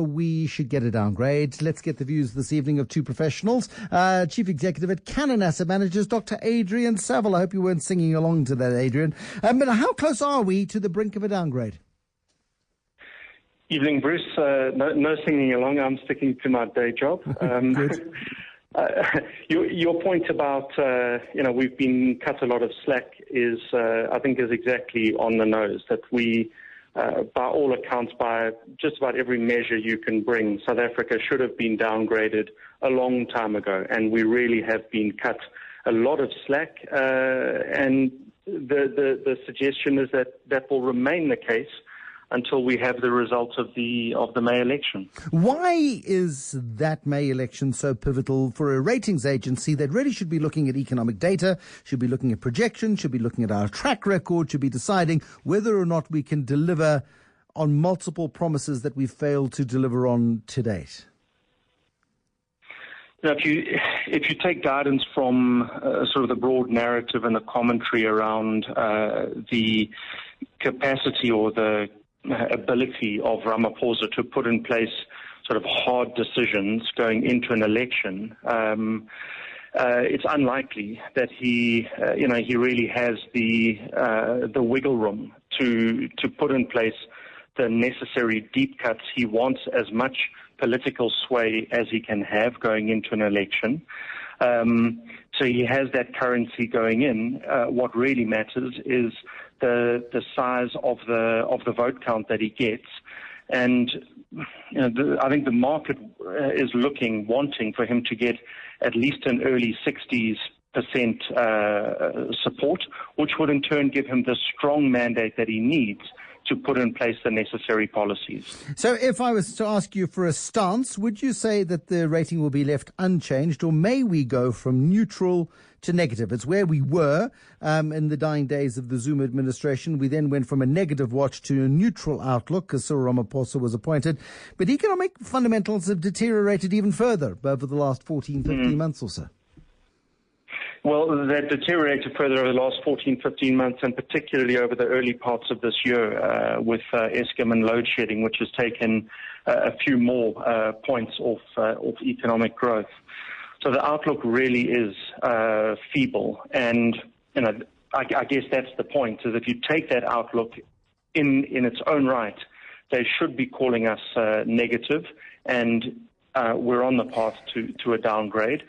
we should get a downgrade. Let's get the views this evening of two professionals. Chief Executive at Cannon Asset Managers, Dr Adrian Saville. I hope you weren't singing along to that, Adrian. But how close are we to the brink of a downgrade? Evening, Bruce. No singing along. I'm sticking to my day job. Good. Your point about we've been cut a lot of slack is I think is exactly on the nose. That we, by all accounts, by just about every measure you can bring, South Africa should have been downgraded a long time ago, and we really have been cut a lot of slack. And the suggestion is that will remain the case until we have the results of the May election. Why is that May election so pivotal for a ratings agency that really should be looking at economic data, should be looking at projections, should be looking at our track record, should be deciding whether or not we can deliver on multiple promises that we've failed to deliver on to date? Now, if you take guidance from sort of the broad narrative and the commentary around the capacity or the ability of Ramaphosa to put in place sort of hard decisions going into an election, it's unlikely that he really has the wiggle room to put in place the necessary deep cuts. He wants as much political sway as he can have going into an election. So he has that currency going in. What really matters is the size of the vote count that he gets, and I think the market is wanting for him to get at least an early 60% support, which would in turn give him the strong mandate that he needs to put in place the necessary policies. So if I was to ask you for a stance, would you say that the rating will be left unchanged, or may we go from neutral to negative? It's where we were in the dying days of the Zuma administration. We then went from a negative watch to a neutral outlook because Cyril Ramaphosa was appointed. But economic fundamentals have deteriorated even further over the last 14, 15 months or so. Well, that deteriorated further over the last 14, 15 months, and particularly over the early parts of this year with Eskom and load shedding, which has taken a few more points off economic growth. So the outlook really is feeble, and I guess that's the point. Is if you take that outlook in its own right, they should be calling us negative, and we're on the path to a downgrade.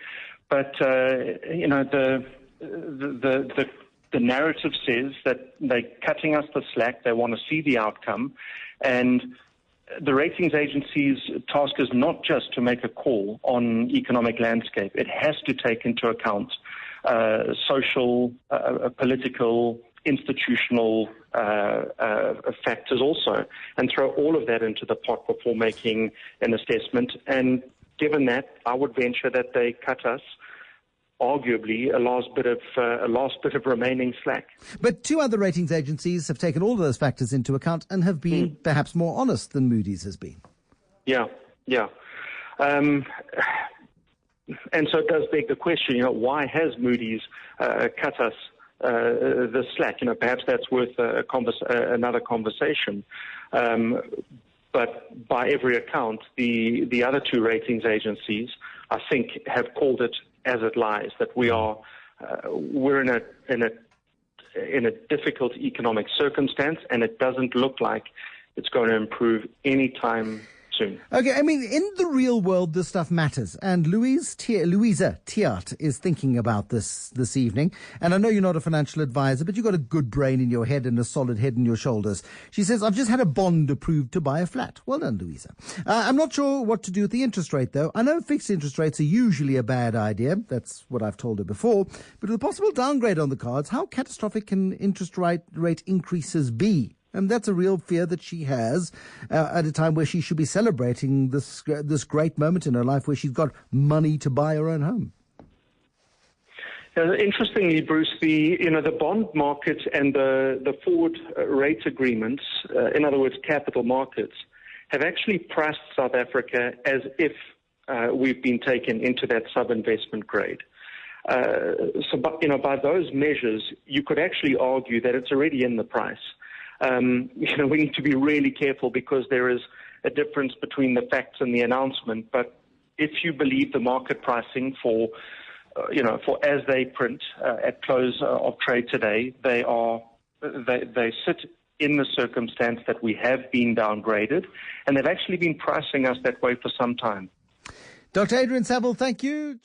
But the narrative says that they're cutting us the slack. They want to see the outcome, and the ratings agency's task is not just to make a call on economic landscape. It has to take into account social, political, institutional factors also, and throw all of that into the pot before making an assessment. And given that, I would venture that they cut us arguably a last bit of remaining slack. But two other ratings agencies have taken all of those factors into account and have been perhaps more honest than Moody's has been. Yeah. And so it does beg the question, why has Moody's cut us the slack? Perhaps that's worth another conversation. But by every account, the other two ratings agencies, I think, have called it as it lies, that we're in a difficult economic circumstance, and it doesn't look like it's going to improve anytime soon. Okay, I mean, in the real world, this stuff matters. And Louisa Tiart is thinking about this evening. And I know you're not a financial advisor, but you've got a good brain in your head and a solid head in your shoulders. She says, I've just had a bond approved to buy a flat. Well done, Louisa. I'm not sure what to do with the interest rate, though. I know fixed interest rates are usually a bad idea. That's what I've told her before. But with a possible downgrade on the cards, how catastrophic can interest rate increases be? And that's a real fear that she has at a time where she should be celebrating this great moment in her life where she's got money to buy her own home. Interestingly, Bruce, the bond market and the forward rate agreements, in other words, capital markets, have actually priced South Africa as if we've been taken into that sub-investment grade. So, by those measures, you could actually argue that it's already in the price. We need to be really careful because there is a difference between the facts and the announcement. But if you believe the market pricing for as they print at close of trade today, they sit in the circumstance that we have been downgraded, and they've actually been pricing us that way for some time. Dr. Adrian Saville, thank you.